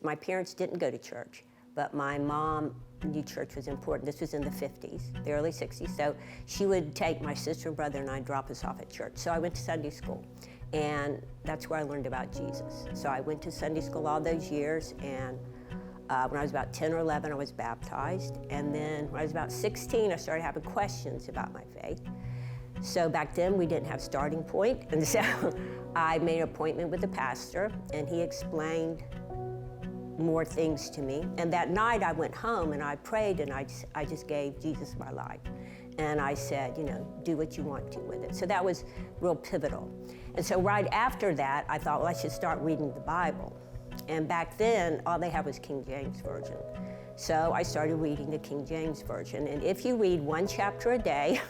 My parents didn't go to church, but my mom knew church was important. This was in the 50s, the early 60s. So she would take my sister and brother and I, drop us off at church. So I went to Sunday school, and that's where I learned about Jesus. So I went to Sunday school all those years, and when I was about 10 or 11, I was baptized. And then when I was about 16, I started having questions about my faith. So back then we didn't have Starting Point, and so I made an appointment with the pastor, and he explained more things to me. And that night I went home and I prayed, and I just gave Jesus my life. And I said, do what you want to with it. So that was real pivotal. And so right after that, I thought, well, I should start reading the Bible. And back then, all they had was King James Version. So I started reading the King James Version. And if you read one chapter a day,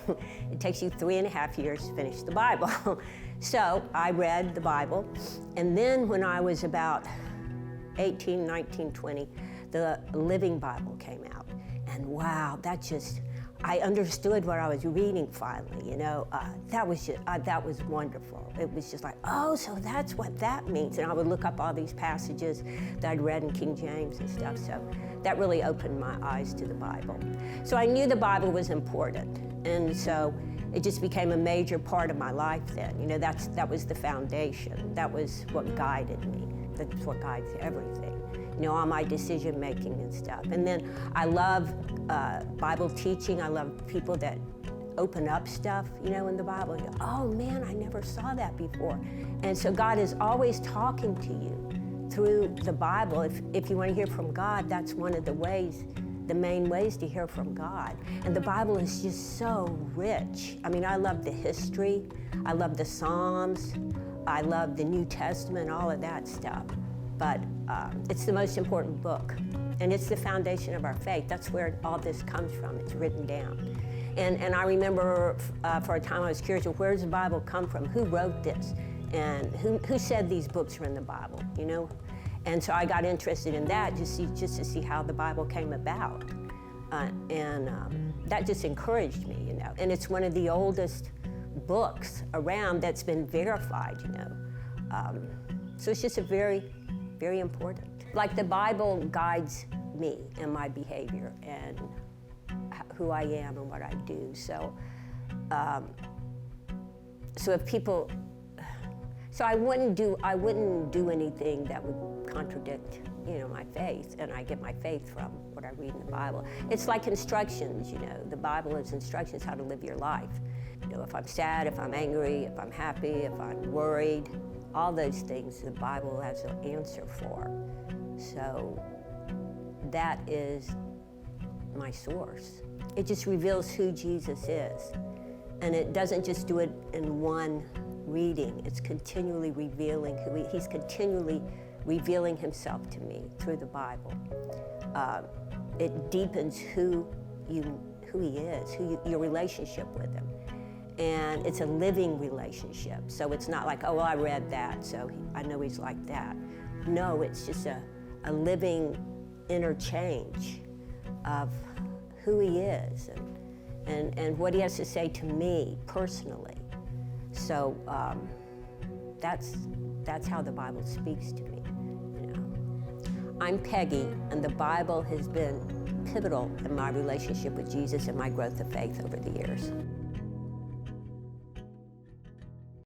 it takes you 3.5 years to finish the Bible. So I read the Bible. And then when I was about 18, 19, 20, the Living Bible came out. And wow, I understood what I was reading finally, that was wonderful. It was just like, oh, so that's what that means. And I would look up all these passages that I'd read in King James and stuff. So that really opened my eyes to the Bible. So I knew the Bible was important. And so it just became a major part of my life then. That was the foundation. That was what guided me. That's what guides everything, all my decision making and stuff. And then I love Bible teaching. I love people that open up stuff, in the Bible. Oh man, I never saw that before. And so God is always talking to you through the Bible. If you want to hear from God, that's one of the main ways to hear from God. And the Bible is just so rich. I love the history. I love the Psalms. I love the New Testament, all of that stuff. But it's the most important book. And it's the foundation of our faith. That's where all this comes from. It's written down. And I remember for a time I was curious, where does the Bible come from? Who wrote this? And who said these books were in the Bible, And so I got interested in that just to see how the Bible came about. And that just encouraged me, And it's one of the oldest books around that's been verified, So it's just very, very important. Like the Bible guides me and my behavior and who I am and what I do. So I wouldn't do anything that would contradict, my faith, and I get my faith from what I read in the Bible. It's like instructions, The Bible is instructions how to live your life. If I'm sad, if I'm angry, if I'm happy, if I'm worried, all those things the Bible has an answer for. So that is my source. It just reveals who Jesus is. And it doesn't just do it in one reading. It's continually revealing he's continually revealing himself to me through the Bible. It deepens who he is, your relationship with him. And it's a living relationship. So it's not like, oh, well, I read that, so I know he's like that. No, it's just a living interchange of who he is and what he has to say to me personally. So that's how the Bible speaks to me. I'm Peggy, and the Bible has been pivotal in my relationship with Jesus and my growth of faith over the years.